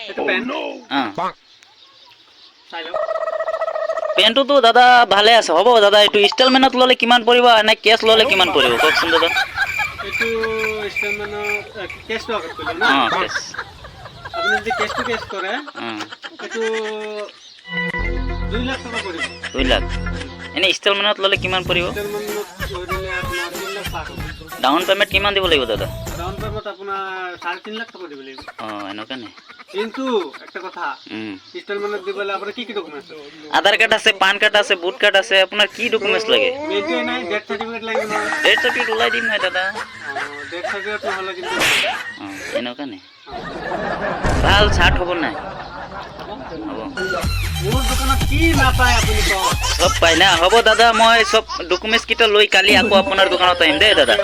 এইটো পেণ্ট চাই লওক। পেণ্টটোতো দাদা ভালে আছে, হ'ব দাদা। এইটো ইনষ্টলমেণ্টত ল'লে কিমান পৰিব, এনে কেছ ল'লে কিমান পৰিব কওকচোন দাদা। এইটো ইনষ্টলমেণ্টত কেছটো আগত কৰিলোঁ না। অঁ কেছ। আপুনি যদি কেছটো কেছ কৰে এইটো 2 লাখ টকা পৰিব। 2 লাখ। এনে ইনষ্টলমেণ্টত ল'লে কিমান পৰিব? ইনষ্টলমেণ্টত ধৰিলে আপোনাৰ 3 লাখ পাৰ হ'ব। ডাউন পে'মেণ্ট কিমান দিব লাগিব দাদা? ডাউন পে'মেণ্ট আপোনাৰ 3.5 লাখ টকা দিব লাগিব। অঁ এনেকুৱা নে? কিন্তু একটা কথা, ইনষ্টলমেণ্টত দিবলৈ আপোনাৰ কি ডকুমেণ্টছ? আধাৰ কাৰ্ড আছে, পান কাৰ্ড আছে, ভোট কাৰ্ড আছে। আপোনাৰ কি ডকুমেণ্টছ লাগে? মেইনটোৱে নাই, ডেথ চাৰ্টিফিকেট লাগিব নহয়। ডেথ চাৰ্টিফিকেট ওলাই দিম নহয় দাদা। ডেথ চাৰ্টিফিকেট নহ'লে কিন্তু অঁ এনেকুৱা নে? ভাল চাৰ্ট হ'ব নাই? হ'ব। মোৰ দোকানত কি নাপায় আপুনি কওক? চব পাই না? হ'ব দাদা, মই চব ডকুমেণ্টছ কেইটা লৈ কালি আকৌ আপোনাৰ দোকানত আহিম দেই দাদা।